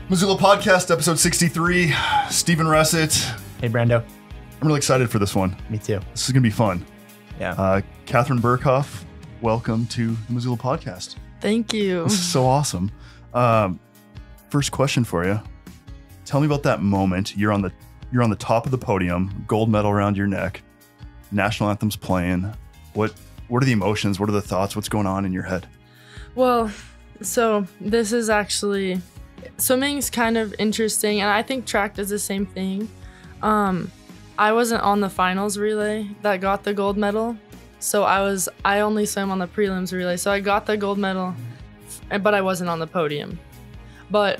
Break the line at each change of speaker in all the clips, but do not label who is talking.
Missoula Podcast, episode 63. Stephen Ressett.
Hey, Brando.
I'm really excited for this one.
Me too.
This is going to be fun.
Yeah.
Katharine Berkoff, welcome to the Missoula Podcast.
Thank you.
This is so awesome. First question for you. Tell me about that moment. You're on the top of the podium, gold medal around your neck, national anthem's playing. What are the emotions? What are the thoughts? What's going on in your head?
Well, so this is actually, swimming's kind of interesting, and I think track does the same thing. I wasn't on the finals relay that got the gold medal, so I only swam on the prelims relay, so I got the gold medal, but I wasn't on the podium. But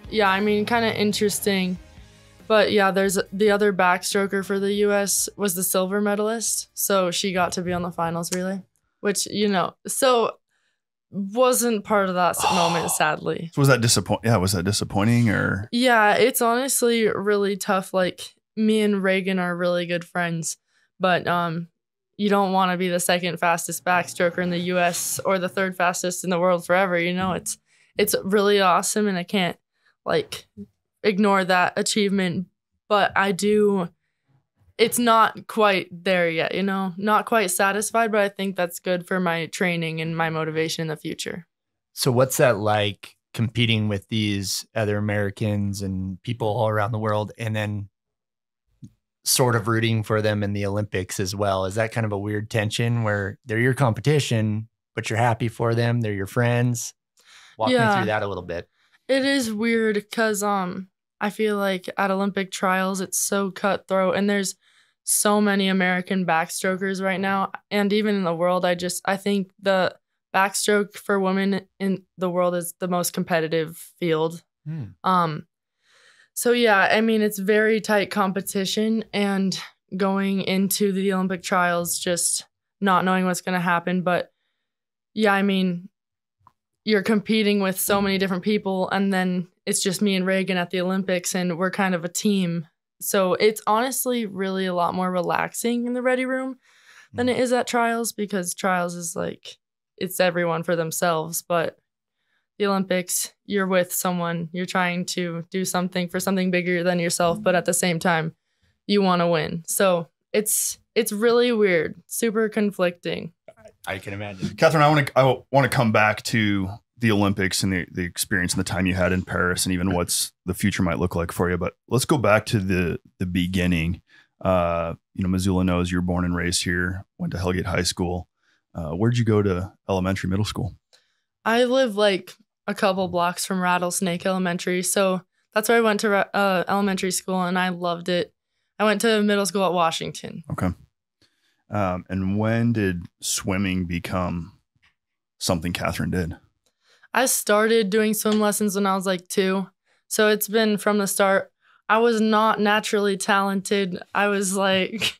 yeah, I mean, kind of interesting. But yeah, there's the other backstroker for the U.S. was the silver medalist, so she got to be on the finals relay, which, so wasn't part of that moment, sadly.
So was that disappointing? Yeah, was that disappointing or?
Yeah, it's honestly really tough. Like, me and Reagan are really good friends, but you don't want to be the second fastest backstroker in the U.S. or the third fastest in the world forever. It's really awesome, and I can't ignore that achievement, but I do. It's not quite there yet, not quite satisfied, but I think that's good for my training and my motivation in the future.
So what's that like, competing with these other Americans and people all around the world, and then sort of rooting for them in the Olympics as well? Is that kind of a weird tension where they're your competition, but you're happy for them? They're your friends. Walk me through that a little bit. It
is weird because I feel like at Olympic trials, it's so cutthroat, and there's so many American backstrokers right now. And even in the world, I think the backstroke for women in the world is the most competitive field. So yeah, I mean, it's very tight competition, and going into the Olympic trials, just not knowing what's going to happen. But yeah, I mean, you're competing with so many different people, and then it's just me and Reagan at the Olympics, and we're kind of a team. So it's honestly really a lot more relaxing in the ready room than it is at trials, because trials is it's everyone for themselves. But the Olympics, you're with someone, you're trying to do something for something bigger than yourself, but at the same time, you want to win. So it's really weird, super conflicting.
I can imagine.
Katharine, I want to come back to the Olympics and the experience and the time you had in Paris, and even what's the future might look like for you. But let's go back to the beginning. Missoula knows you're born and raised here, went to Hellgate High School. Where'd you go to elementary, middle school?
I live a couple blocks from Rattlesnake Elementary. So that's where I went to elementary school, and I loved it. I went to middle school at Washington.
Okay. And when did swimming become something Katharine did?
I started doing swim lessons when I was 2. So it's been from the start. I was not naturally talented. I was the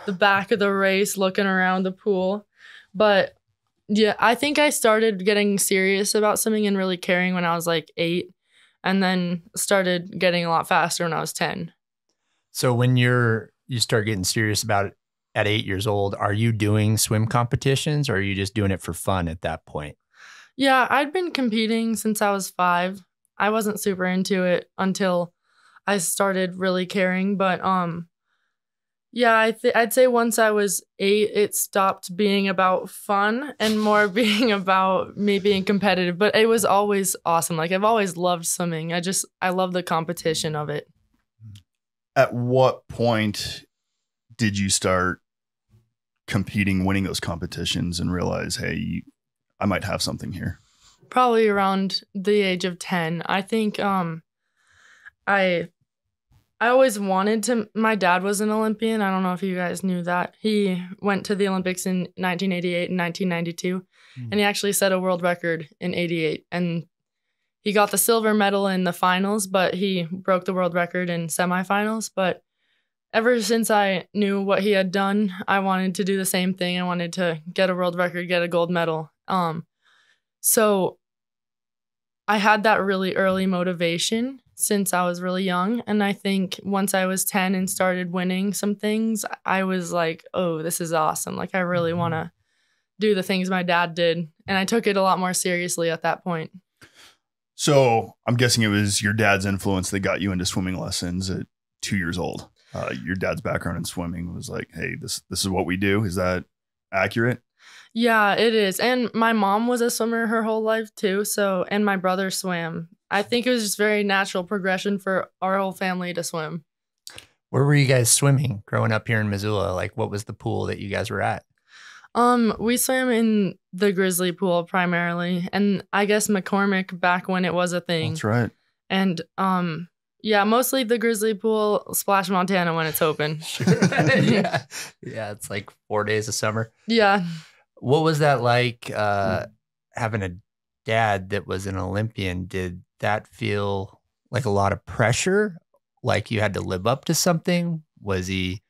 back of the race looking around the pool. But yeah, I think I started getting serious about swimming and really caring when I was 8, and then started getting a lot faster when I was 10.
So when you start getting serious about it at 8 years old, are you doing swim competitions, or are you just doing it for fun at that point?
Yeah, I'd been competing since I was 5. I wasn't super into it until I started really caring. But yeah, I'd say once I was 8, it stopped being about fun and more being about me being competitive. But it was always awesome. I've always loved swimming. I love the competition of it.
At what point did you start competing, winning those competitions, and realize, hey, I might have something here?
Probably around the age of 10. I think I always wanted to. My dad was an Olympian. I don't know if you guys knew that. He went to the Olympics in 1988 and 1992, and he actually set a world record in 88. And he got the silver medal in the finals, but he broke the world record in semifinals. But ever since I knew what he had done, I wanted to do the same thing. I wanted to get a world record, get a gold medal. So I had that really early motivation since I was really young. And I think once I was 10 and started winning some things, I was like, oh, this is awesome. I really want to do the things my dad did. And I took it a lot more seriously at that point.
So I'm guessing it was your dad's influence that got you into swimming lessons at 2 years old. Your dad's background in swimming was like, hey, this is what we do. Is that accurate?
Yeah, it is. And my mom was a swimmer her whole life too. So, and my brother swam. I think it was just very natural progression for our whole family to swim.
Where were you guys swimming growing up here in Missoula? Like, what was the pool that you guys were at?
We swam in the Grizzly pool primarily, and I guess McCormick back when it was a thing.
That's right.
And yeah, mostly the Grizzly pool, Splash Montana when it's open.
Yeah, it's like 4 days of summer.
Yeah.
What was that like having a dad that was an Olympian? Did that feel like a lot of pressure? Like you had to live up to something? Was he,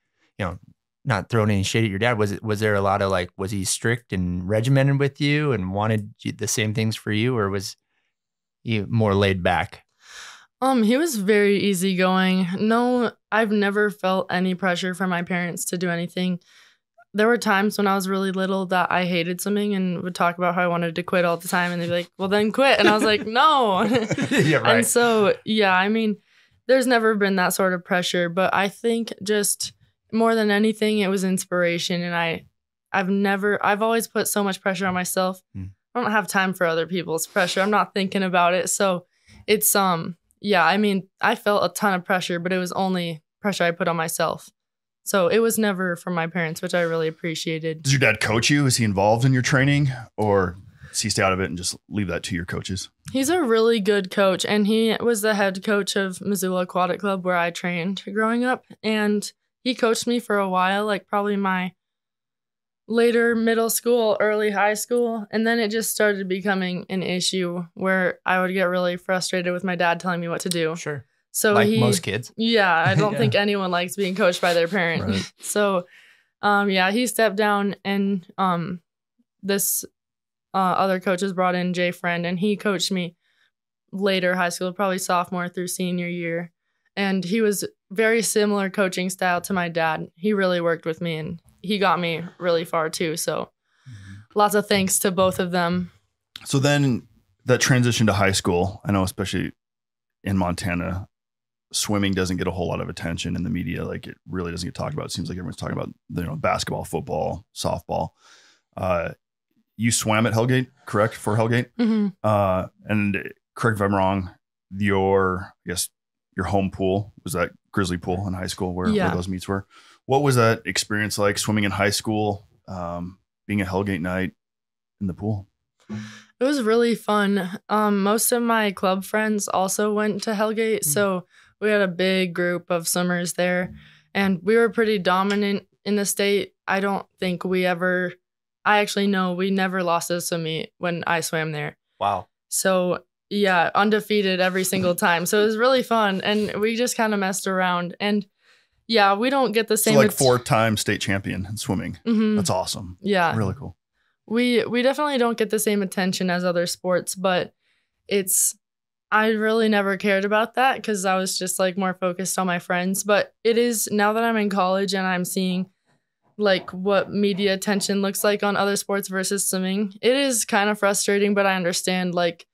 not throwing any shade at your dad? Was there a lot of like, was he strict and regimented with you and wanted the same things for you, or was he more laid back?
He was very easygoing. No, I've never felt any pressure from my parents to do anything. There were times when I was really little that I hated swimming and would talk about how I wanted to quit all the time. And they'd be like, well, then quit. And I was like, no.
Yeah, right.
And so, yeah, I mean, there's never been that sort of pressure. But I think just more than anything, it was inspiration. And I've always put so much pressure on myself. I don't have time for other people's pressure. I'm not thinking about it. So it's, yeah, I mean, I felt a ton of pressure, but it was only pressure I put on myself. So it was never from my parents, which I really appreciated.
Does your dad coach you? Is he involved in your training, or does he stay out of it and just leave that to your coaches?
He's a really good coach, and he was the head coach of Missoula Aquatic Club where I trained growing up. And he coached me for a while, like probably my later middle school, early high school. And then it just started becoming an issue where I would get really frustrated with my dad telling me what to do.
Sure.
So
like most kids.
Yeah, I don't
Yeah.
think anyone likes being coached by their parent.
Right.
So, yeah, he stepped down, and this other coach was brought in, Jay Friend, and he coached me later high school, probably sophomore through senior year. And he was very similar coaching style to my dad. He really worked with me, and he got me really far too. So, lots of thanks to both of them.
So then that transition to high school, I know especially in Montana, swimming doesn't get a whole lot of attention in the media. Like it really doesn't get talked about. It seems like everyone's talking about, basketball, football, softball. You swam at Hellgate, correct? For Hellgate.
Mm-hmm.
And correct if I'm wrong, your home pool was that Grizzly pool in high school where those meets were. What was that experience like, swimming in high school, being at Hellgate night in the pool?
It was really fun. Most of my club friends also went to Hellgate, so we had a big group of swimmers there, and we were pretty dominant in the state. I don't think we never lost a swim meet when I swam there.
Wow.
So yeah, undefeated every single time. So it was really fun, and we just kind of messed around. And yeah, we don't get the same.
So like 4-time state champion in swimming.
Mm-hmm.
That's awesome.
Yeah,
really cool.
We definitely don't get the same attention as other sports, but I really never cared about that because I was just like more focused on my friends. But it is now that I'm in college and I'm seeing like what media attention looks like on other sports versus swimming. It is kind of frustrating, but I understand like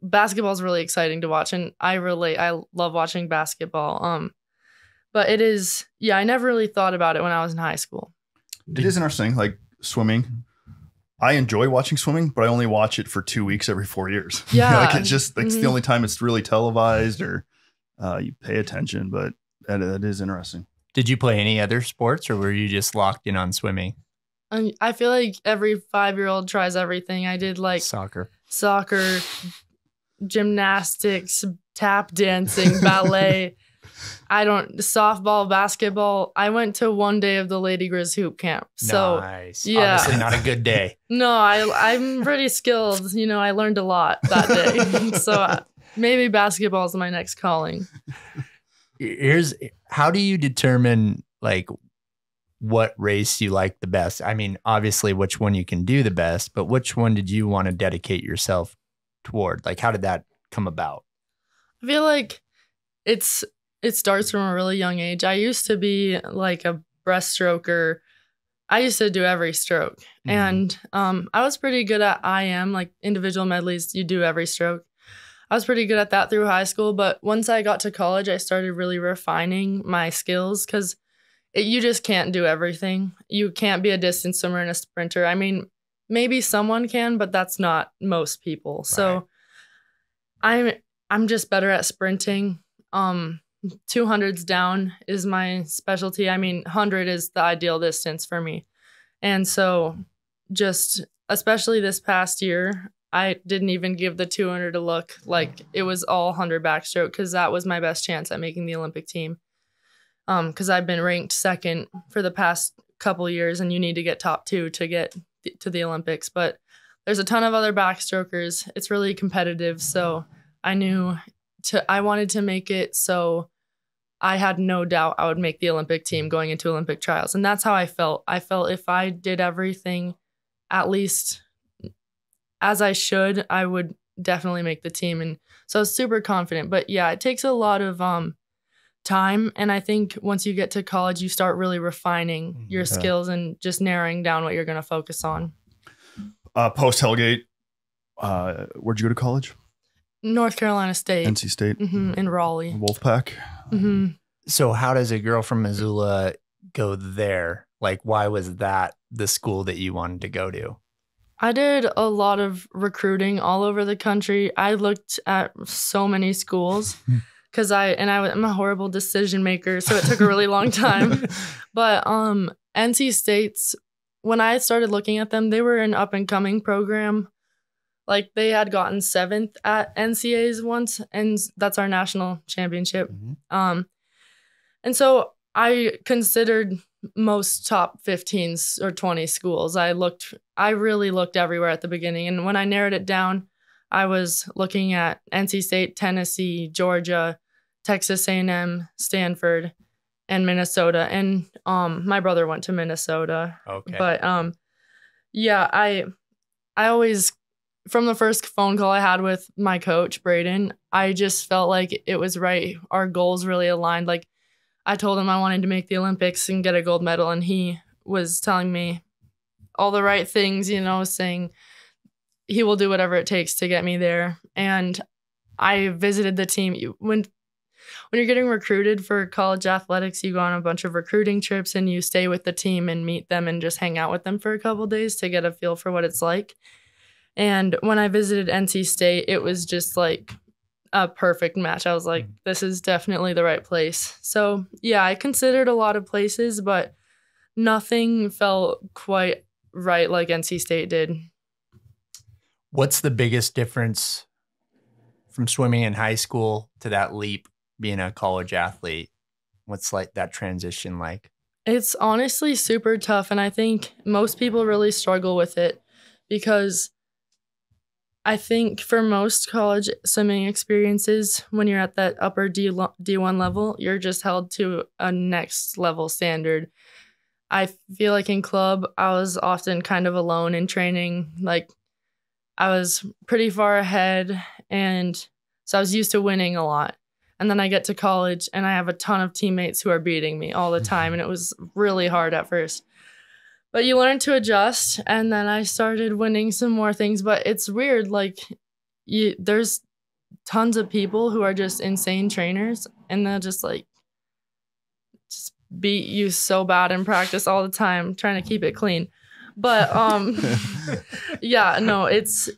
basketball is really exciting to watch, and I love watching basketball. But it is, I never really thought about it when I was in high school.
It is interesting, like swimming. I enjoy watching swimming, but I only watch it for 2 weeks every 4 years.
Yeah.
Like it's just it's the only time it's really televised or you pay attention, but that is interesting.
Did you play any other sports, or were you just locked in on swimming?
I feel like every 5-year-old tries everything. I did like
soccer,
gymnastics, tap dancing, ballet. Softball, basketball. I went to one day of the Lady Grizz hoop camp. So
nice.
Yeah.
Obviously not a good day.
No, I'm pretty skilled. I learned a lot that day. So maybe basketball is my next calling.
How do you determine like what race you like the best? I mean, obviously which one you can do the best, but which one did you want to dedicate yourself toward? Like, how did that come about?
I feel like it starts from a really young age. I used to be like a breaststroker. I used to do every stroke. And I was pretty good at IM, like individual medleys, you do every stroke. I was pretty good at that through high school. But once I got to college, I started really refining my skills because you just can't do everything. You can't be a distance swimmer and a sprinter. I mean, maybe someone can, but that's not most people. Right. So I'm just better at sprinting. 200s down is my specialty. I mean, 100 is the ideal distance for me. And so just especially this past year, I didn't even give the 200 a look. Like it was all 100 backstroke because that was my best chance at making the Olympic team. Because I've been ranked second for the past couple years, and you need to get top 2 to get to the Olympics. But there's a ton of other backstrokers. It's really competitive. So I wanted to make it so I had no doubt I would make the Olympic team going into Olympic trials. And that's how I felt. I felt if I did everything at least as I should, I would definitely make the team. And so I was super confident. But yeah, it takes a lot of time. And I think once you get to college, you start really refining your skills and just narrowing down what you're going to focus on.
Post Hellgate, where'd you go to college?
North Carolina State.
NC State.
In Raleigh.
Wolfpack.
So how does a girl from Missoula go there? Like, why was that the school that you wanted to go to?
I did a lot of recruiting all over the country. I looked at so many schools because I'm a horrible decision maker, so it took a really long time. But NC State's, when I started looking at them, they were an up and coming program. Like they had gotten 7th at NCAAs once, and that's our national championship. And so I considered most top 15s or 20 schools. I really looked everywhere at the beginning. And when I narrowed it down, I was looking at NC State, Tennessee, Georgia, Texas A&M, Stanford, and Minnesota. And my brother went to Minnesota.
Okay.
But yeah, I always, from the first phone call I had with my coach, Braden, I just felt like it was right. Our goals really aligned. Like I told him I wanted to make the Olympics and get a gold medal, and he was telling me all the right things, saying he will do whatever it takes to get me there. And I visited the team. When you're getting recruited for college athletics, you go on a bunch of recruiting trips and you stay with the team and meet them and just hang out with them for a couple of days to get a feel for what it's like. And when I visited NC State, it was just like a perfect match. I was like, this is definitely the right place. So yeah, I considered a lot of places, but nothing felt quite right like NC State did.
What's the biggest difference from swimming in high school to that leap being a college athlete? What's like that transition like?
It's honestly super tough. And I think most people really struggle with it because I think for most college swimming experiences, when you're at that upper D1 level, you're just held to a next level standard. I feel like in club, I was often kind of alone in training. Like I was pretty far ahead, and so I was used to winning a lot. And then I get to college and I have a ton of teammates who are beating me all the time. And it was really hard at first. But you learn to adjust, and then I started winning some more things. But it's weird, like there's tons of people who are just insane trainers, and they'll just beat you so bad in practice all the time, trying to keep it clean. But yeah, no, it's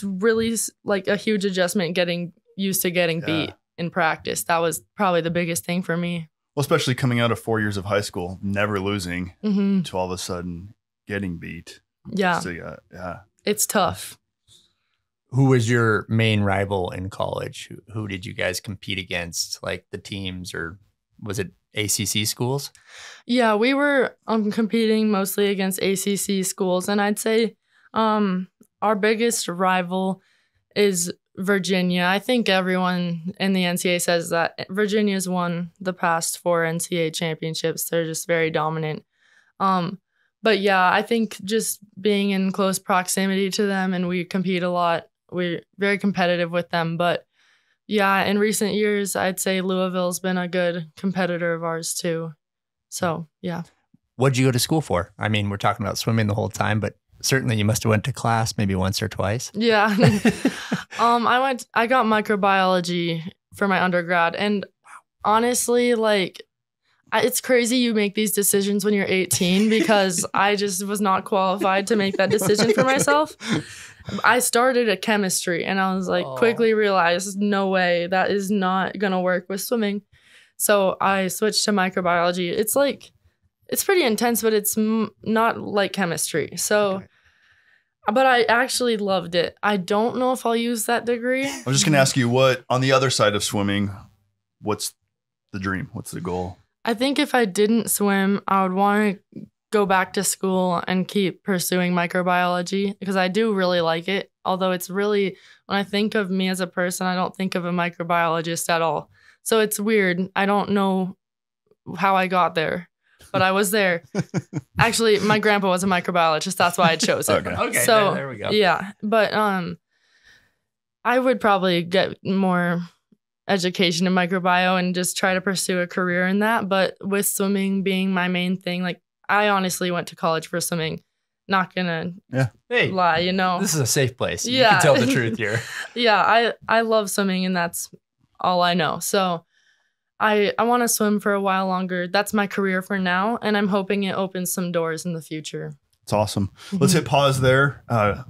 really like a huge adjustment getting used to getting beat in practice. That was probably the biggest thing for me.
Well, especially coming out of 4 years of high school, never losing to all of a sudden getting beat.
Yeah.
So yeah.
It's tough.
Who was your main rival in college? Who did you guys compete against? Like the teams, or was it ACC schools?
Yeah, we were competing mostly against ACC schools. And I'd say our biggest rival is Virginia. I think everyone in the NCAA says that Virginia's won the past 4 NCAA championships. They're just very dominant. But yeah, I think just being in close proximity to them, and we compete a lot. We're very competitive with them. But yeah, in recent years, I'd say Louisville's been a good competitor of ours too. So yeah.
What'd you go to school for? I mean, we're talking about swimming the whole time, but Certainly you must have went to class maybe once or twice.
Yeah. I got microbiology for my undergrad, and honestly, like, it's crazy you make these decisions when you're 18 because I just was not qualified to make that decision for myself. I started at chemistry and I was like, quickly realized, no way, that is not going to work with swimming. So I switched to microbiology. It's like, it's pretty intense, but it's not like chemistry. So, but I actually loved it. I don't know if I'll use that degree.
I was just going to ask you, what, on the other side of swimming, what's the dream? What's the goal?
I think if I didn't swim, I would want to go back to school and keep pursuing microbiology because I do really like it. Although it's really, when I think of me as a person, I don't think of a microbiologist at all. So it's weird. I don't know how I got there, but I was there. Actually, my grandpa was a microbiologist. That's why I chose it.
Okay,
so
there we go.
Yeah, but I would probably get more education in microbiome and just try to pursue a career in that. But with swimming being my main thing, like I honestly went to college for swimming. Not gonna lie, you know.
This is a safe place.
Yeah.
You can tell the truth here.
Yeah, I love swimming and that's all I know. So I want to swim for a while longer. That's my career for now, and I'm hoping it opens some doors in the future.
It's awesome. Let's hit pause there.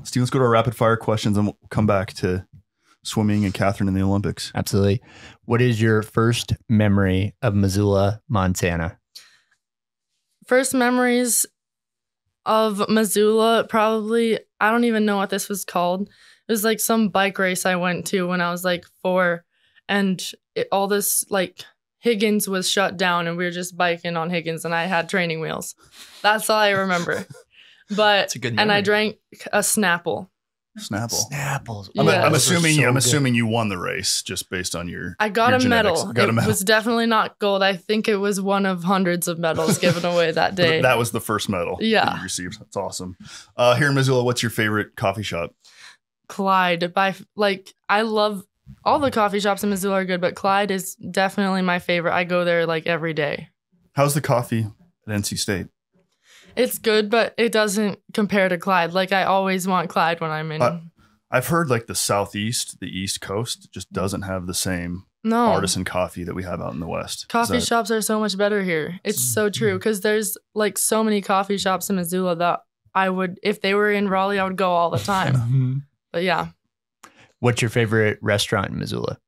Steve, let's go to our rapid fire questions and we'll come back to swimming and Katharine in the Olympics.
Absolutely. What is your first memory of Missoula, Montana?
First memories of Missoula, probably, I don't even know what this was called. It was like some bike race I went to when I was like 4, and all this like Higgins was shut down and we were just biking on Higgins and I had training wheels. That's all I remember. But
That's a good memory.
And I drank a Snapple.
Snapples.
Yeah.
I'm assuming you won the race just based on your.
I got
your
a
genetics.
medal. It was definitely not gold. I think it was one of hundreds of medals given away that day.
That was the first medal that you received. That's awesome. Here in Missoula, what's your favorite coffee shop?
Clyde. I love all the coffee shops in Missoula are good, but Clyde is definitely my favorite. I go there like every day.
How's the coffee at NC State?
It's good, but it doesn't compare to Clyde. Like I always want Clyde when I'm in.
I've heard like the Southeast, the East Coast just doesn't have the same artisan coffee that we have out in the West.
Coffee shops are so much better here. It's so true because there's like so many coffee shops in Missoula that I would, if they were in Raleigh, I would go all the time. But yeah.
What's your favorite restaurant in Missoula?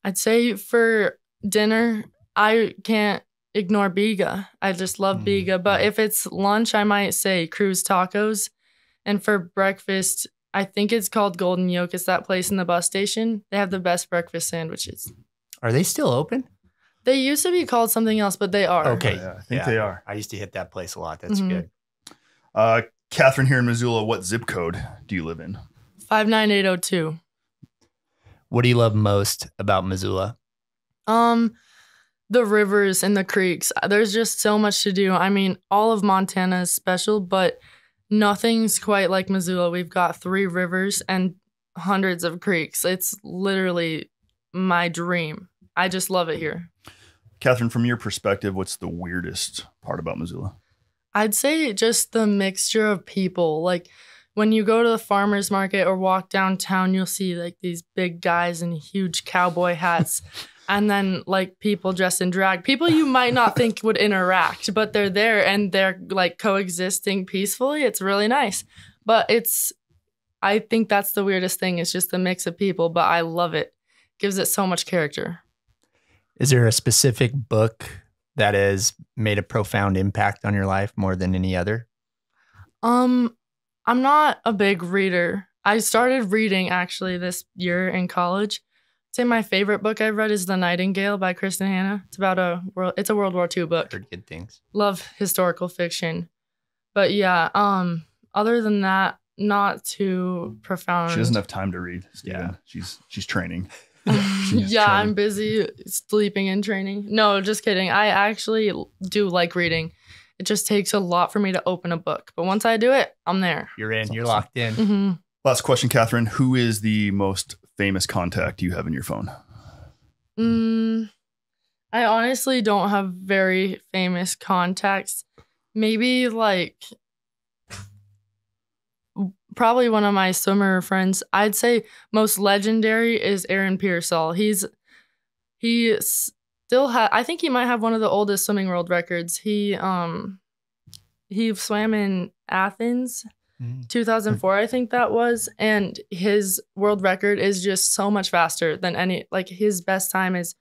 I'd say for dinner, I can't ignore Biga. I just love Biga. But if it's lunch, I might say Cruz Tacos. And for breakfast, I think it's called Golden Yolk. It's that place in the bus station. They have the best breakfast sandwiches.
Are they still open?
They used to be called something else, but they are.
Okay.
Yeah, I think they are.
I used to hit that place a lot. That's good.
Katharine, here in Missoula, what zip code do you live in?
59802.
What do you love most about Missoula?
The rivers and the creeks. There's just so much to do. I mean, all of Montana is special, but nothing's quite like Missoula. We've got 3 rivers and hundreds of creeks. It's literally my dream. I just love it here.
Katharine, from your perspective, what's the weirdest part about Missoula?
I'd say just the mixture of people. Like when you go to the farmer's market or walk downtown, you'll see like these big guys in huge cowboy hats. And then like people dressed in drag, people you might not think would interact, but they're there and they're like coexisting peacefully. It's really nice. But I think that's the weirdest thing. It's just the mix of people, but I love it. Gives it so much character.
Is there a specific book that has made a profound impact on your life more than any other?
I'm not a big reader. I started reading actually this year in college. I'd say my favorite book I've read is The Nightingale by Kristen Hanna. It's about it's a World War II book.
Heard good things.
Love historical fiction. But yeah, other than that, not too profound.
She doesn't have time to read, Steven.
Yeah.
She's training.
I'm busy sleeping and training. No, just kidding. I actually do like reading. It just takes a lot for me to open a book. But once I do it, I'm there.
You're in.
That's
You're
awesome.
locked in.
Mm-hmm.
Last question, Katharine. Who is the most famous contact you have in your phone?
I honestly don't have very famous contacts. Maybe like probably one of my swimmer friends. I'd say most legendary is Aaron Pearsall. He still I think he might have one of the oldest swimming world records. He swam in Athens 2004, I think that was, and his world record is just so much faster than any, like his best time is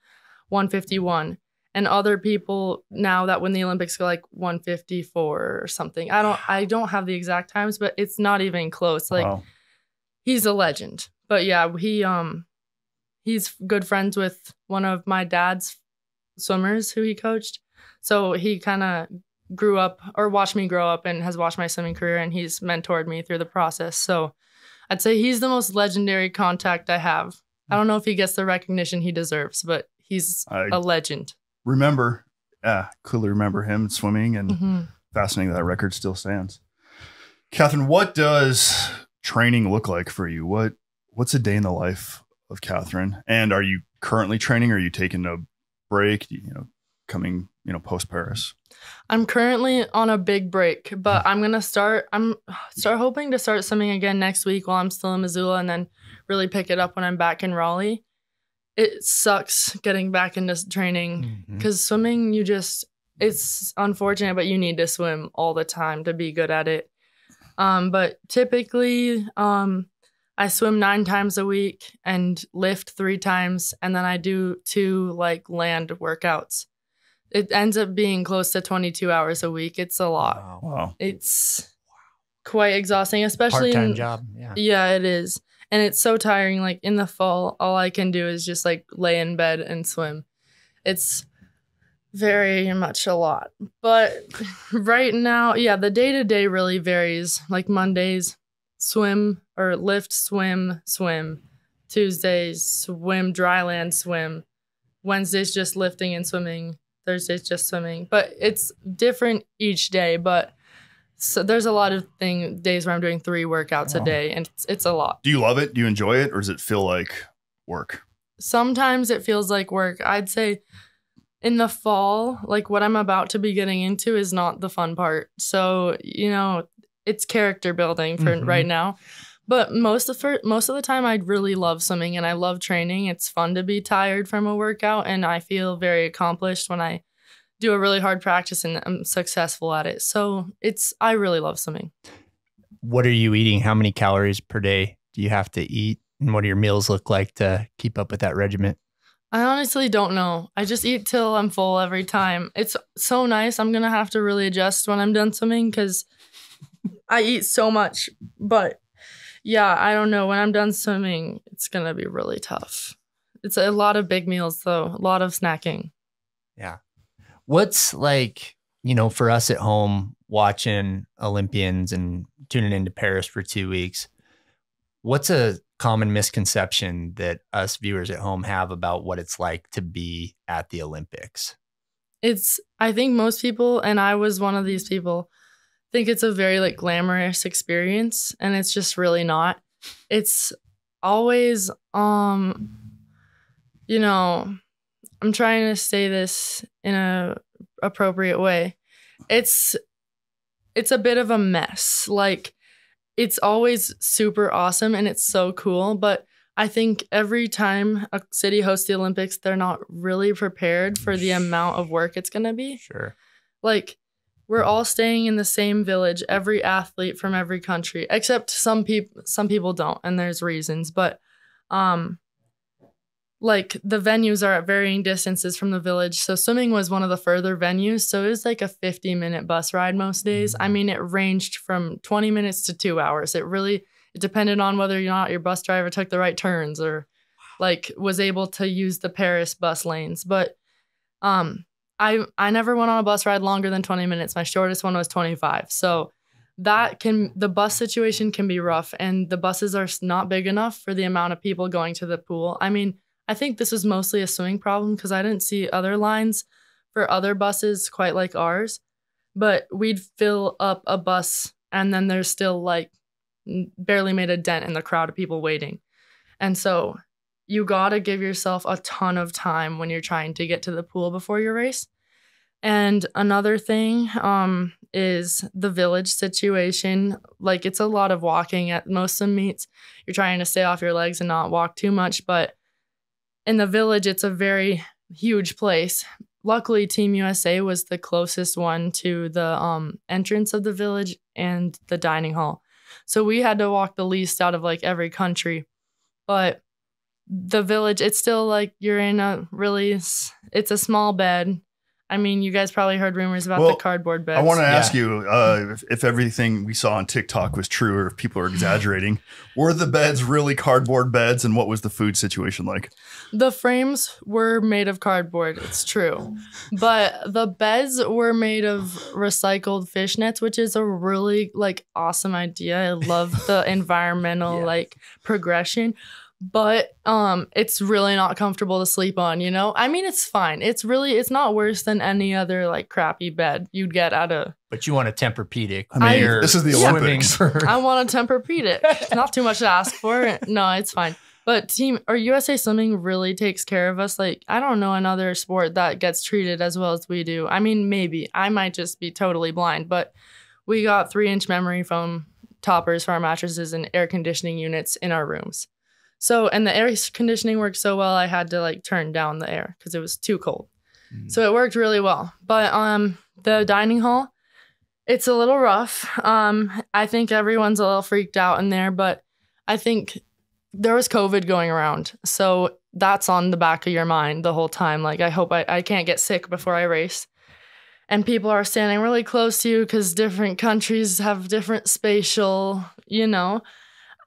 151. And other people now that win the Olympics go like 154 or something. I don't have the exact times, but it's not even close. Like
Wow.
he's a legend. But yeah, he's good friends with one of my dad's swimmers who he coached. So he kind of grew up or watched me grow up and has watched my swimming career, and he's mentored me through the process. So I'd say he's the most legendary contact I have. I don't know if he gets the recognition he deserves, but he's a legend.
Clearly remember him swimming, and
Mm-hmm.
fascinating that record still stands. Katharine, what does training look like for you? What's a day in the life of Katharine? And are you currently training? Or are you taking a break, coming, post Paris?
I'm currently on a big break, but I'm hoping to start swimming again next week while I'm still in Missoula, and then really pick it up when I'm back in Raleigh. It sucks getting back into training because swimming, it's unfortunate, but you need to swim all the time to be good at it. But typically, I swim 9 times a week and lift 3 times, and then I do 2 like land workouts. It ends up being close to 22 hours a week. It's a lot.
Wow.
It's quite exhausting, especially
part-time job. Yeah.
Yeah, it is. And it's so tiring. Like in the fall, all I can do is just like lay in bed and swim. It's very much a lot. But right now, yeah, the day-to-day really varies. Like Mondays, swim or lift, swim. Tuesdays, swim, dry land, swim. Wednesdays, just lifting and swimming. Thursdays, just swimming. But it's different each day. But so there's a lot of days where I'm doing 3 workouts a day, and it's a lot.
Do you love it? Do you enjoy it? Or does it feel like work?
Sometimes it feels like work. I'd say in the fall, like what I'm about to be getting into is not the fun part. So, it's character building for right now. But most of the time, I really love swimming and I love training. It's fun to be tired from a workout, and I feel very accomplished when I do a really hard practice and I'm successful at it. So I really love swimming.
What are you eating? How many calories per day do you have to eat? And what do your meals look like to keep up with that regiment?
I honestly don't know. I just eat till I'm full every time. It's so nice. I'm going to have to really adjust when I'm done swimming because I eat so much. But yeah, I don't know. When I'm done swimming, it's going to be really tough. It's a lot of big meals, though. A lot of snacking.
Yeah. What's like, for us at home watching Olympians and tuning into Paris for 2 weeks, what's a common misconception that us viewers at home have about what it's like to be at the Olympics?
I think most people, and I was one of these people, think it's a very like glamorous experience, and it's just really not. It's always, I'm trying to say this in a appropriate way. It's a bit of a mess. Like, it's always super awesome and it's so cool, but I think every time a city hosts the Olympics, they're not really prepared for the amount of work it's going to be.
Sure. like
We're all staying in the same village, every athlete from every country, except some people don't, and there's reasons. But like the venues are at varying distances from the village. So swimming was one of the further venues. So it was like a 50-minute bus ride most days. I mean, it ranged from 20 minutes to 2 hours. It depended on whether or not your bus driver took the right turns or like was able to use the Paris bus lanes. But I never went on a bus ride longer than 20 minutes. My shortest one was 25. So the bus situation can be rough, and the buses are not big enough for the amount of people going to the pool. I mean, I think this was mostly a swimming problem because I didn't see other lines for other buses quite like ours. But we'd fill up a bus and then there's still like barely made a dent in the crowd of people waiting. And so you got to give yourself a ton of time when you're trying to get to the pool before your race. And another thing is the village situation. Like, it's a lot of walking at most of the meets. You're trying to stay off your legs and not walk too much. But in the village, it's a very huge place. Luckily, Team USA was the closest one to the entrance of the village and the dining hall. So we had to walk the least out of like every country. But the village, it's still like you're in it's a small bed. I mean, you guys probably heard rumors about the cardboard beds.
I want to ask you if everything we saw on TikTok was true or if people are exaggerating. Were the beds really cardboard beds, and what was the food situation like?
The frames were made of cardboard. It's true. But the beds were made of recycled fish nets, which is a really like awesome idea. I love the environmental like progression. But it's really not comfortable to sleep on, you know? I mean, it's fine. It's not worse than any other like crappy bed you'd get out of.
But you want a Tempur-Pedic.
I mean, this is the Olympics.
I want a Tempur-Pedic. Not too much to ask for. No, it's fine. But USA Swimming really takes care of us. Like, I don't know another sport that gets treated as well as we do. I mean, maybe. I might just be totally blind, but we got 3-inch memory foam toppers for our mattresses and air conditioning units in our rooms. So, and the air conditioning worked so well, I had to like turn down the air because it was too cold. So it worked really well. But the dining hall, it's a little rough. I think everyone's a little freaked out in there, but I think there was COVID going around. So that's on the back of your mind the whole time. Like, I hope I can't get sick before I race. And people are standing really close to you because different countries have different spatial, you know.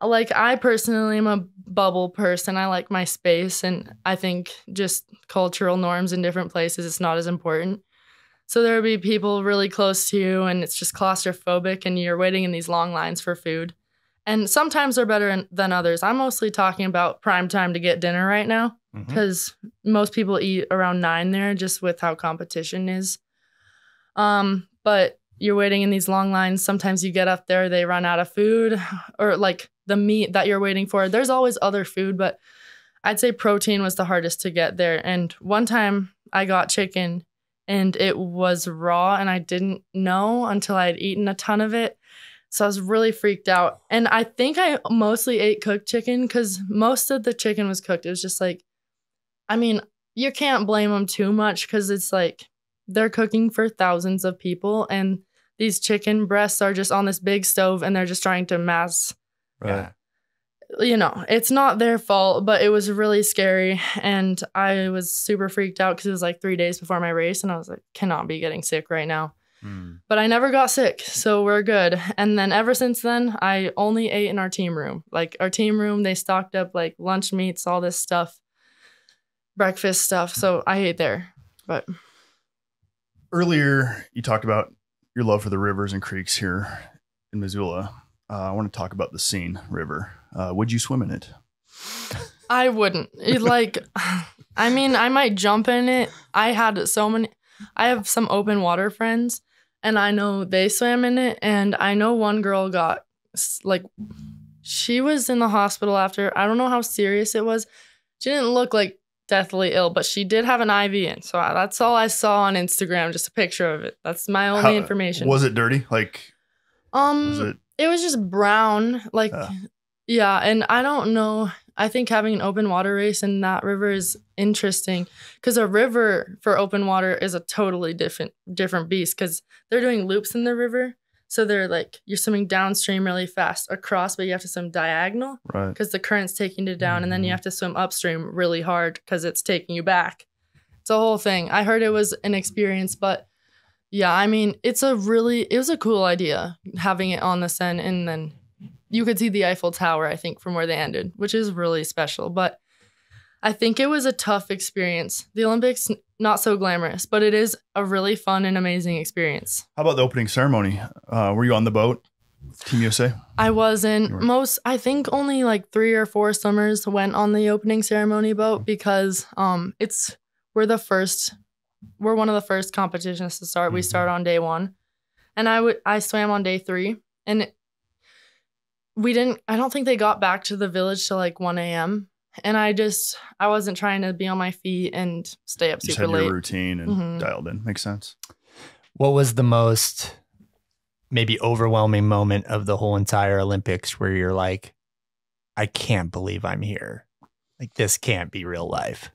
Like, I personally am a bubble person. I like my space, and I think just cultural norms in different places, it's not as important. So there would be people really close to you, and it's just claustrophobic, and you're waiting in these long lines for food. And sometimes they're better than others. I'm mostly talking about prime time to get dinner right now, because most people eat around 9 there, just with how competition is. But you're waiting in these long lines. Sometimes you get up there, they run out of food, or like the meat that you're waiting for. There's always other food, but I'd say protein was the hardest to get there. And one time I got chicken and it was raw, and I didn't know until I had eaten a ton of it. So I was really freaked out. And I think I mostly ate cooked chicken because most of the chicken was cooked. It was just like, I mean, you can't blame them too much because it's like they're cooking for thousands of people, and these chicken breasts are just on this big stove and they're just trying to mass.
Right.
You know, it's not their fault, but it was really scary. And I was super freaked out because it was like 3 days before my race. And I was like, cannot be getting sick right now. But I never got sick. So we're good. And then ever since then, I only ate in our team room. Like, our team room, they stocked up like lunch meats, all this stuff, breakfast stuff. So I ate there. But
earlier, you talked about your love for the rivers and creeks here in Missoula. I want to talk about the Seine River. Would you swim in it?
I wouldn't. I mean, I might jump in it. I have some open water friends, and I know they swam in it. And I know one girl got, like, she was in the hospital after. I don't know how serious it was. She didn't look like deathly ill, but she did have an IV in. So that's all I saw on Instagram, just a picture of it. That's my only information.
Was it dirty? Like,
it was just brown. Like, yeah. And I don't know. I think having an open water race in that river is interesting because a river for open water is a totally different beast because they're doing loops in the river. So they're like, you're swimming downstream really fast across, but you have to swim diagonal because the current's taking you down. And then you have to swim upstream really hard because it's taking you back. It's a whole thing. I heard it was an experience, but yeah, I mean, it was a cool idea having it on the Seine, and then you could see the Eiffel Tower, I think, from where they ended, which is really special. But I think it was a tough experience. The Olympics, not so glamorous, but it is a really fun and amazing experience.
How about the opening ceremony? Were you on the boat, Team USA?
I wasn't. I think only like 3 or 4 swimmers went on the opening ceremony boat because we're one of the first competitions to start. We start on day 1, and I swam on day 3, and I don't think they got back to the village till like 1 a.m. And I wasn't trying to be on my feet and stay up
You just
super
had
late.
your routine and dialed in. Makes sense.
What was the most maybe overwhelming moment of the whole entire Olympics where you're like, I can't believe I'm here. Like, this can't be real life.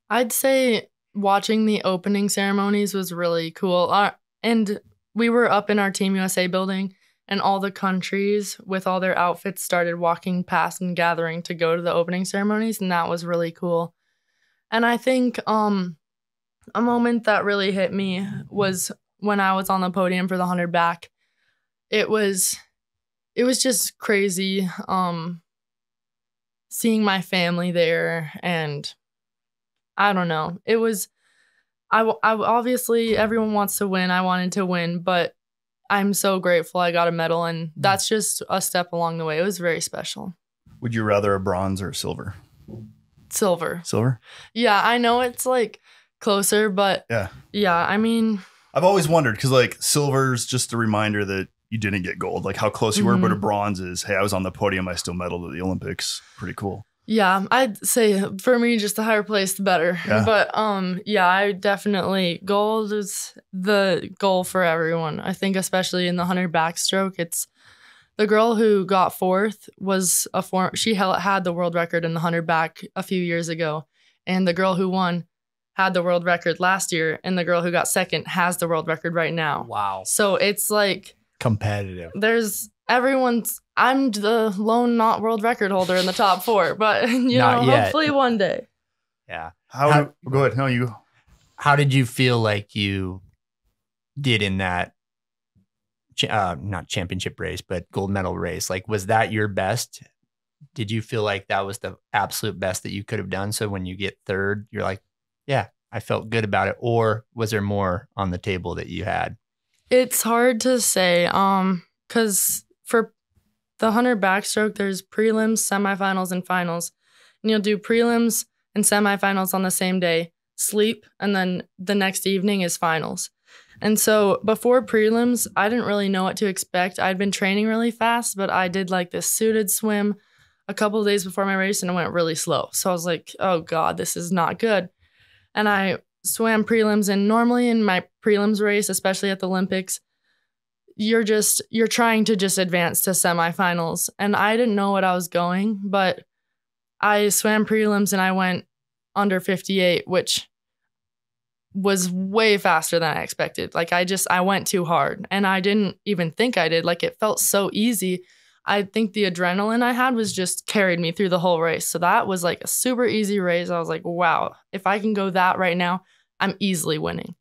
I'd say watching the opening ceremonies was really cool. And we were up in our Team USA building, and all the countries with all their outfits started walking past and gathering to go to the opening ceremonies, and that was really cool. And I think a moment that really hit me was when I was on the podium for the 100 back. It was just crazy seeing my family there, and I don't know. It was I obviously everyone wants to win. I wanted to win, but I'm so grateful I got a medal, and that's just a step along the way. It was very special.
Would you rather a bronze or a silver?
Silver.
Silver?
Yeah, I know it's like closer, but yeah, I mean,
I've always wondered because like silver's just a reminder that you didn't get gold, like how close you were, but a bronze is, hey, I was on the podium, I still medaled at the Olympics. Pretty cool.
Yeah, I'd say for me, just the higher place, the better.
Yeah.
But yeah, I definitely, gold is the goal for everyone. I think especially in the 100 backstroke, it's the girl who got fourth was she had the world record in the 100 back a few years ago, and the girl who won had the world record last year, and the girl who got second has the world record right now.
Wow.
So it's like
competitive.
I'm the lone not world record holder in the top four, but you know, hopefully one day.
Yeah.
Go ahead. No, you.
How did you feel like you did in that, not championship race, but gold medal race? Like, was that your best? Did you feel like that was the absolute best that you could have done? So when you get third, you're like, yeah, I felt good about it. Or was there more on the table that you had?
It's hard to say. Because for the 100 backstroke, there's prelims, semifinals, and finals. And you'll do prelims and semifinals on the same day, sleep, and then the next evening is finals. And so before prelims, I didn't really know what to expect. I'd been training really fast, but I did like this suited swim a couple of days before my race, and it went really slow. So I was like, oh God, this is not good. And I swam prelims, and normally in my prelims race, especially at the Olympics, you're trying to just advance to semifinals. And I didn't know what I was going, but I swam prelims and I went under 58, which was way faster than I expected. Like I went too hard, and I didn't even think I did. Like, it felt so easy. I think the adrenaline I had was just carried me through the whole race. So that was like a super easy race. I was like, wow, if I can go that right now, I'm easily winning.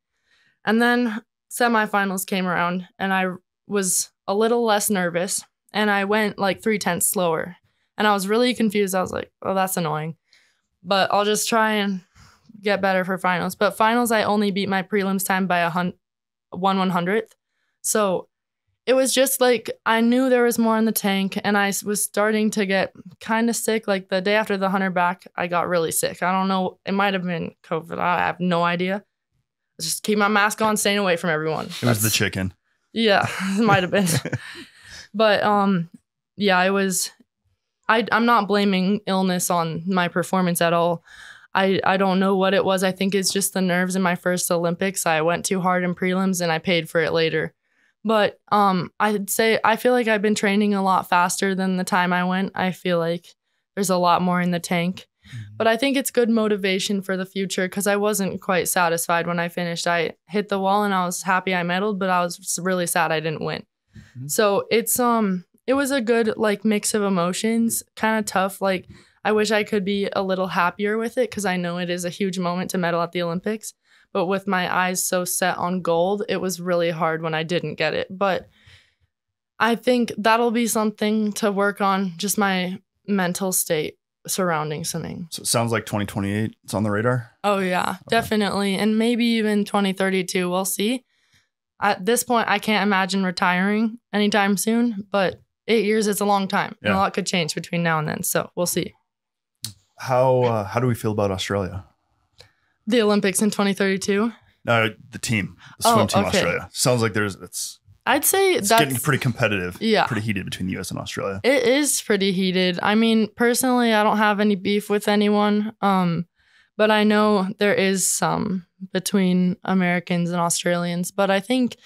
And then semifinals came around, and I was a little less nervous, and I went like 0.3 slower, and I was really confused. I was like, oh, that's annoying, but I'll just try and get better for finals. But finals, I only beat my prelims time by 1/100th. So it was just like, I knew there was more in the tank, and I was starting to get kind of sick. Like the day after the 100 back, I got really sick. I don't know. It might have been COVID. I have no idea. Just keep my mask on, staying away from everyone.
It was the chicken.
Yeah, it might have been. But yeah, I'm not blaming illness on my performance at all. I don't know what it was. I think it's just the nerves in my first Olympics. I went too hard in prelims, and I paid for it later. But I'd say I feel like I've been training a lot faster than the time I went. I feel like there's a lot more in the tank. But I think it's good motivation for the future, because I wasn't quite satisfied when I finished. I hit the wall, and I was happy I medaled, but I was really sad I didn't win. So it was a good like mix of emotions, kind of tough. Like, I wish I could be a little happier with it, because I know it is a huge moment to medal at the Olympics. But with my eyes so set on gold, it was really hard when I didn't get it. But I think that'll be something to work on, just my mental state surrounding swimming.
So it sounds like 2028, it's on the radar.
Oh yeah, definitely. And maybe even 2032, we'll see. At this point, I can't imagine retiring anytime soon, but 8 years is a long time.
Yeah.
And a lot could change between now and then, so we'll see.
How do we feel about Australia?
The Olympics in 2032?
No, the team, the swim team,
okay.
Australia. Sounds like it's
I'd say
It's
that's
getting pretty competitive.
Yeah.
Pretty heated between the US and Australia.
It is pretty heated. I mean, personally, I don't have any beef with anyone. But I know there is some between Americans and Australians. But I think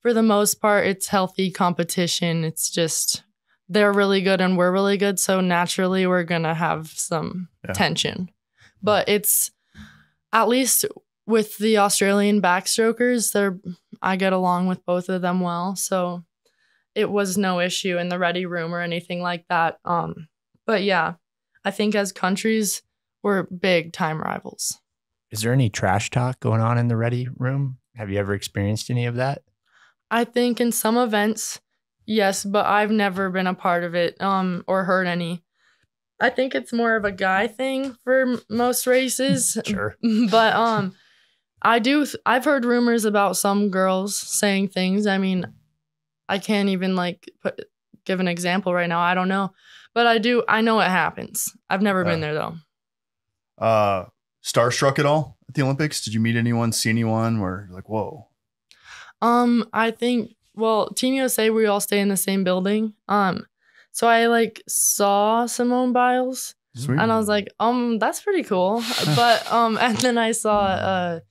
for the most part, it's healthy competition. It's just they're really good and we're really good. So naturally, we're going to have some tension. But it's at least with the Australian backstrokers, I get along with both of them well. So it was no issue in the ready room or anything like that. But yeah, I think as countries, we're big time rivals.
Is there any trash talk going on in the ready room? Have you ever experienced any of that?
I think in some events, yes, but I've never been a part of it or heard any. I think it's more of a guy thing for most races.
Sure.
But I've heard rumors about some girls saying things. I mean, I can't even give an example right now. I don't know. But I know it happens. I've never been there though.
Starstruck at all at the Olympics? Did you meet anyone, see anyone where you're like, whoa?
I think, Team USA, we all stay in the same building. So I saw Simone Biles.
Sweet.
And I was like, that's pretty cool. But and then I saw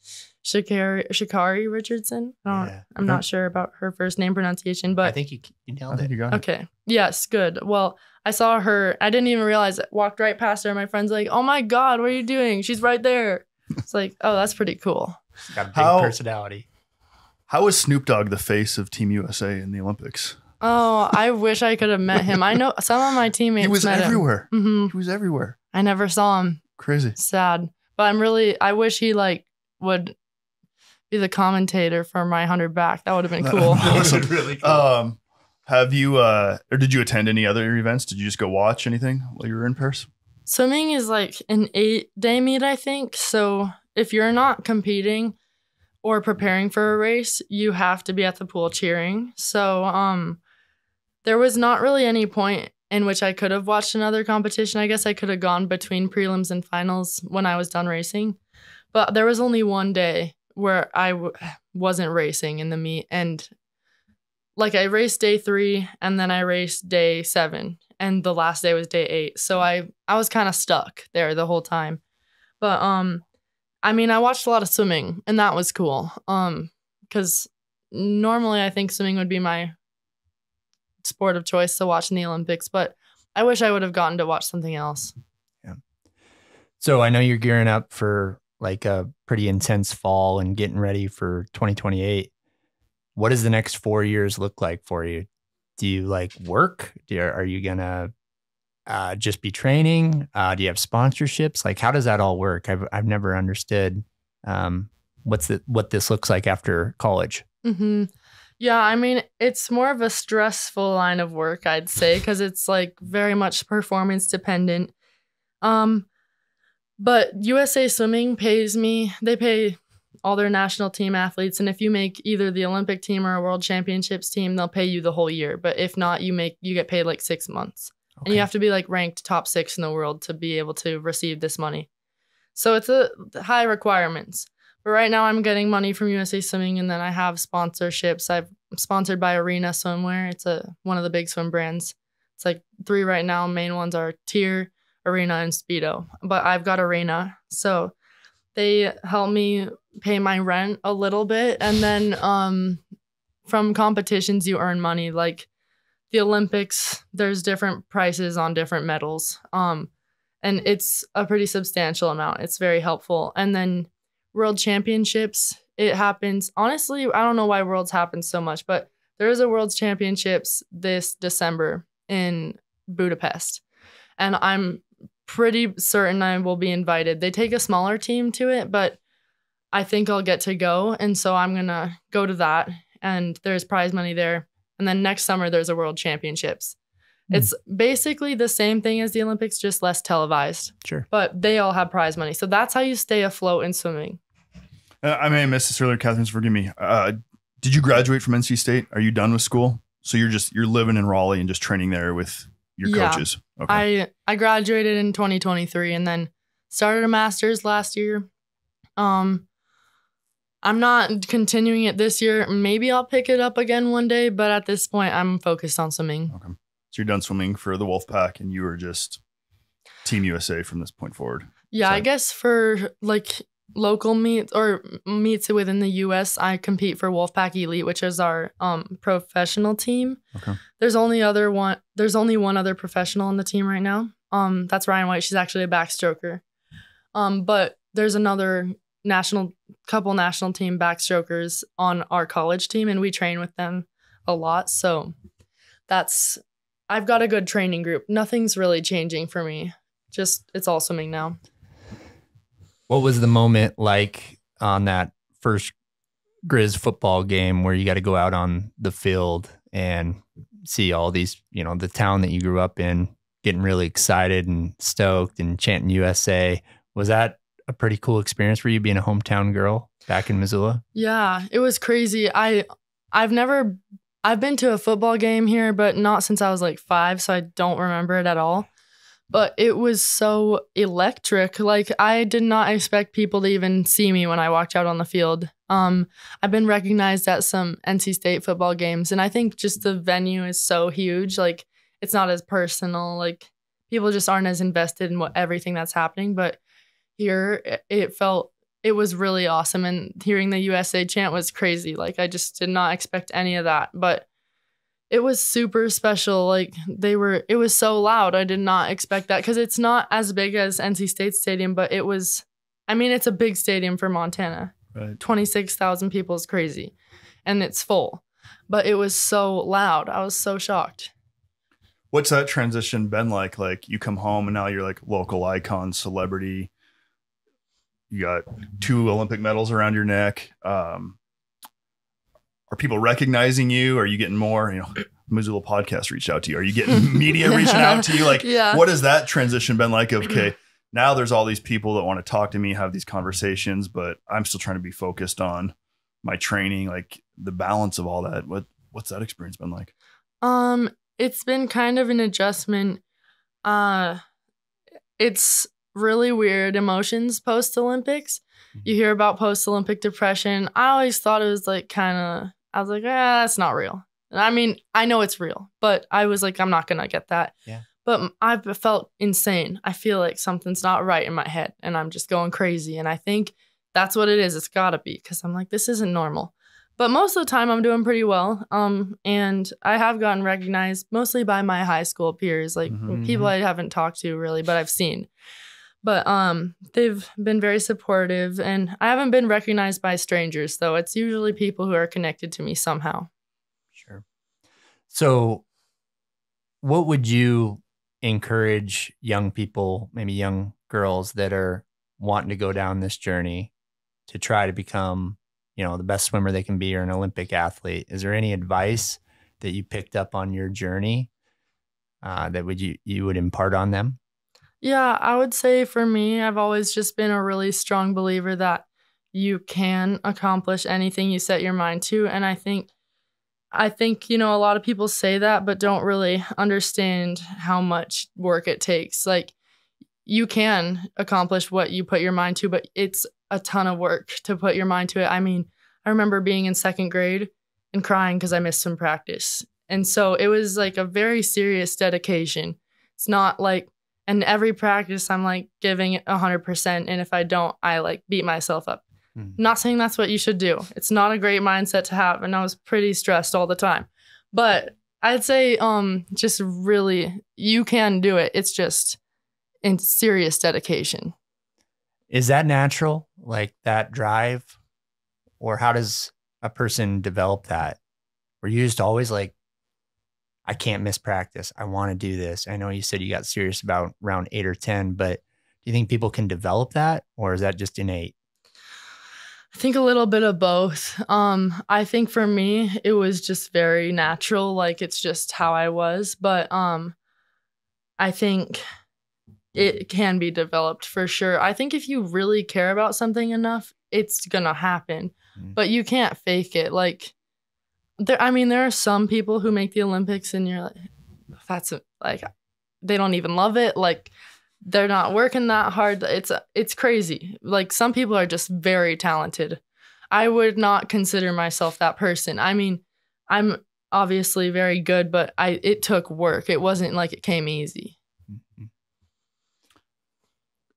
Sha'Carri Richardson. I'm not sure about her first name pronunciation, but
I think you nailed it.
You got it.
Okay. Yes, good. Well, I saw her. I didn't even realize it. Walked right past her. My friend's like, "Oh my God, what are you doing? She's right there." It's like, oh, that's pretty cool.
She's got a big personality.
How is Snoop Dogg the face of Team USA in the Olympics?
Oh, I wish I could have met him. I know some of my teammates.
He was
met
everywhere.
Him. Mm-hmm.
He was everywhere.
I never saw him.
Crazy.
Sad. But I wish he would be the commentator for my 100 back. That would have been cool.
That
would have been really cool.
Have you, or did you attend any other events? Did you just go watch anything while you were in Paris?
Swimming is like an 8-day meet, I think. So if you're not competing or preparing for a race, you have to be at the pool cheering. So there was not really any point in which I could have watched another competition. I guess I could have gone between prelims and finals when I was done racing. But there was only one day where I wasn't racing in the meet. And I raced day 3 and then I raced day 7 and the last day was day 8. So I was kind of stuck there the whole time. But I mean, I watched a lot of swimming and that was cool. Because normally I think swimming would be my sport of choice to watch in the Olympics, but I wish I would have gotten to watch something else.
Yeah. So I know you're gearing up for a pretty intense fall and getting ready for 2028. What does the next 4 years look like for you? Do you work? Are you going to just be training? Do you have sponsorships? How does that all work? I've never understood what this looks like after college.
Mm-hmm. Yeah, I mean, it's more of a stressful line of work, I'd say, because it's very much performance dependent. But USA Swimming pays me. They pay all their national team athletes. And if you make either the Olympic team or a World Championships team, they'll pay you the whole year. But if not, you get paid 6 months. Okay. And you have to be ranked top 6 in the world to be able to receive this money. So it's a high requirements. But right now I'm getting money from USA Swimming, and then I have sponsorships. I'm sponsored by Arena Swimwear. It's one of the big swim brands. It's 3 right now. Main ones are Tier, Arena, and Speedo. But I've got Arena. So they help me pay my rent a little bit. And then from competitions, you earn money. The Olympics, there's different prices on different medals. And it's a pretty substantial amount. It's very helpful. And then World Championships, it happens. Honestly, I don't know why Worlds happen so much, but there is a World Championships this December in Budapest. And I'm pretty certain I will be invited. They take a smaller team to it, but I think I'll get to go. And so I'm going to go to that. And there's prize money there. And then next summer, there's a World Championships. It's basically the same thing as the Olympics, just less televised.
Sure.
But they all have prize money. So that's how you stay afloat in swimming.
I may have missed this earlier, Katharine, so forgive me. Did you graduate from NC State? Are you done with school? So you're living in Raleigh and just training there with your coaches? Okay.
I graduated in 2023 and then started a master's last year. I'm not continuing it this year. Maybe I'll pick it up again one day, but at this point, I'm focused on swimming.
Okay. So you're done swimming for the Wolfpack, and you were just Team USA from this point forward.
Yeah,
So-
I guess for like local meets or meets within the US, I compete for Wolfpack Elite, which is our professional team.
Okay.
There's only one other professional on the team right now. That's Ryan White. She's actually a backstroker. But there's another couple national team backstrokers on our college team, and we train with them a lot. So I've got a good training group. Nothing's really changing for me. Just it's all swimming now.
What was the moment like on that first Grizz football game where you got to go out on the field and see all these, the town that you grew up in getting really excited and stoked and chanting USA? Was that a pretty cool experience for you being a hometown girl back in Missoula?
Yeah, it was crazy. I've been to a football game here, but not since I was like 5, so I don't remember it at all. But it was so electric. Like, I did not expect people to even see me when I walked out on the field. I've been recognized at some NC State football games, and I think just the venue is so huge. Like, it's not as personal. Like, people just aren't as invested in everything that's happening. But here, it was really awesome, and hearing the USA chant was crazy. Like, I just did not expect any of that. But it was super special. Like, it was so loud. I did not expect that because it's not as big as NC State Stadium, but it's a big stadium for Montana.
Right.
26,000 people is crazy, and it's full. But it was so loud. I was so shocked.
What's that transition been like? Like, you come home and now you're like local icon, celebrity. You got 2 Olympic medals around your neck. Are people recognizing you? Are you getting more, Missoula podcast reached out to you? Are you getting media reaching out to you? Like,
Yeah.
What has that transition been like? Okay, now there's all these people that want to talk to me, have these conversations, but I'm still trying to be focused on my training, like the balance of all that. What's that experience been like?
It's been kind of an adjustment. It's really weird emotions post-Olympics. You hear about post-Olympic depression. I always thought it was like I was like, that's not real. I mean, I know it's real, but I was like, I'm not going to get that.
Yeah.
But I've felt insane. I feel like something's not right in my head and I'm just going crazy. And I think that's what it is. It's got to be, because I'm like, this isn't normal. But most of the time I'm doing pretty well. And I have gotten recognized mostly by my high school peers, like people I haven't talked to really, but I've seen. But they've been very supportive, and I haven't been recognized by strangers, though. It's usually people who are connected to me somehow.
Sure. So what would you encourage young people, maybe young girls that are wanting to go down this journey to try to become, the best swimmer they can be or an Olympic athlete? Is there any advice that you picked up on your journey that you would impart on them?
Yeah, I would say for me, I've always just been a really strong believer that you can accomplish anything you set your mind to. And I think, a lot of people say that, but don't really understand how much work it takes. Like, you can accomplish what you put your mind to, but it's a ton of work to put your mind to it. I mean, I remember being in 2nd grade and crying because I missed some practice. And so it was like a very serious dedication. It's not like, and every practice I'm like giving it 100%. And if I don't, I like beat myself up. Not saying that's what you should do. It's not a great mindset to have. And I was pretty stressed all the time. But I'd say just really, you can do it. It's just in serious dedication.
Is that natural, like that drive? Or how does a person develop that? Were you just always like, I can't miss practice, I want to do this? I know you said you got serious about round 8 or 10, but do you think people can develop that, or is that just innate?
I think a little bit of both. I think for me, it was just very natural. Like, it's just how I was. But I think it can be developed for sure. I think if you really care about something enough, it's going to happen. But you can't fake it. Like, there are some people who make the Olympics and you're like, they don't even love it. Like, they're not working that hard. It's crazy. Like, some people are just very talented. I would not consider myself that person. I mean, I'm obviously very good, but it took work. It wasn't like it came easy.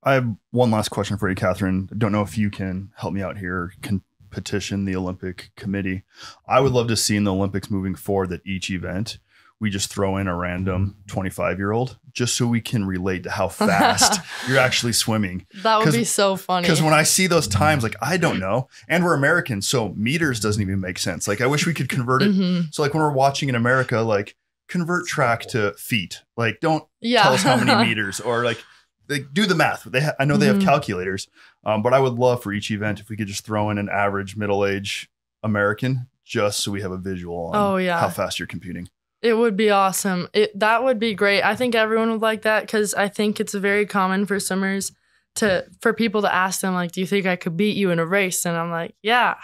I have one last question for you, Katharine. I don't know if you can help me out here, can petition the Olympic committee. I would love to see in the Olympics moving forward that each event, we just throw in a random 25-year-old just so we can relate to how fast you're actually swimming.
That would be so funny.
Because when I see those times, like, I don't know. And we're Americans, so meters doesn't even make sense. Like, I wish we could convert it. So like when we're watching in America, like, convert track to feet. Like, don't tell us how many meters, or like, they do the math. I know they have calculators, but I would love for each event if we could just throw in an average middle-aged American, just so we have a visual on how fast you're competing.
It would be awesome. That would be great. I think everyone would like that, because I think it's very common for swimmers for people to ask them, like, do you think I could beat you in a race? And I'm like, yeah.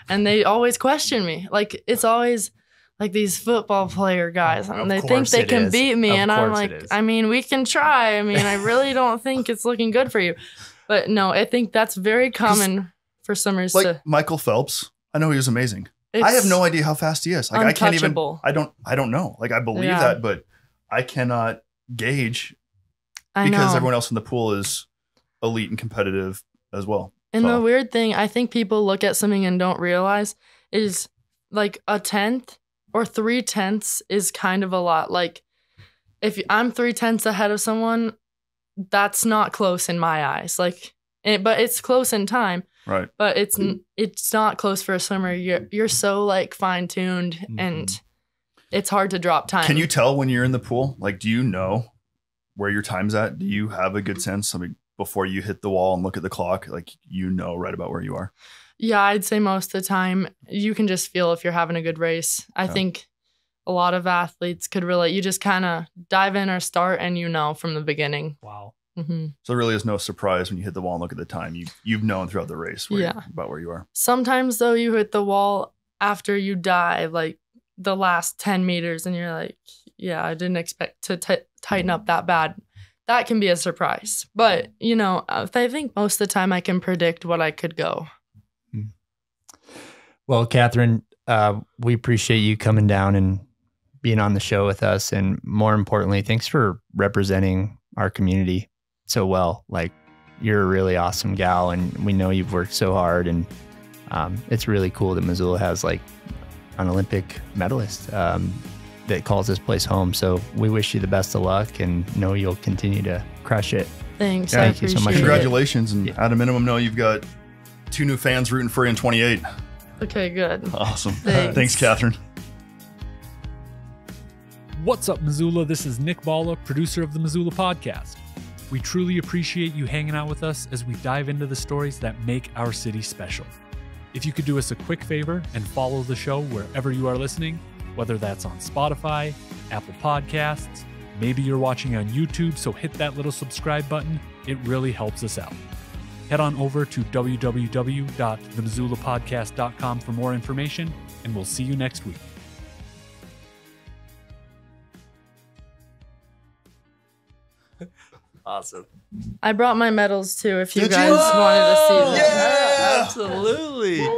And they always question me. Like, it's always like these football player guys, and they think they can beat me. And I'm like, I mean, we can try. I mean, I really don't think it's looking good for you. But no, I think that's very common for swimmers. Like
Michael Phelps, I know he was amazing. I have no idea how fast he is. Like, I can't even, I don't know. Like, I believe that, but I cannot gauge because everyone else in the pool is elite and competitive as well.
And the weird thing, I think people look at something and don't realize, is like a 10th or 3/10 is kind of a lot. Like, if I'm 3/10 ahead of someone, that's not close in my eyes. Like, but it's close in time.
Right.
But it's not close for a swimmer. You're so like fine-tuned, and it's hard to drop time.
Can you tell when you're in the pool? Like, do you know where your time's at? Do you have a good sense? I mean, before you hit the wall and look at the clock, like, you know right about where you are?
Yeah, I'd say most of the time you can just feel if you're having a good race. I think a lot of athletes could relate. You just kind of dive in or start, and you know from the beginning.
Wow.
So there really is no surprise when you hit the wall and look at the time. You've known throughout the race about where you are.
Sometimes, though, you hit the wall after you dive, like the last 10 meters, and you're like, yeah, I didn't expect to tighten up that bad. That can be a surprise. But, you know, I think most of the time I can predict what I could go.
Well, Katharine, we appreciate you coming down and being on the show with us. And more importantly, thanks for representing our community so well. Like, you're a really awesome gal, and we know you've worked so hard, and it's really cool that Missoula has like an Olympic medalist that calls this place home. So we wish you the best of luck, and know you'll continue to crush it.
Thanks.
Thank you so much.
Congratulations. And at a minimum, know you've got 2 new fans rooting for you in 28.
Okay, good.
Awesome. Thanks, Katharine.
What's up, Missoula? This is Nick Balla, producer of the Missoula podcast. We truly appreciate you hanging out with us as we dive into the stories that make our city special. If you could do us a quick favor and follow the show wherever you are listening, whether that's on Spotify, Apple Podcasts, maybe you're watching on YouTube, so hit that little subscribe button. It really helps us out. Head on over to www.themissoulapodcast.com for more information, and we'll see you next week.
Awesome.
I brought my medals too if you guys wanted to see them.
Yeah, absolutely.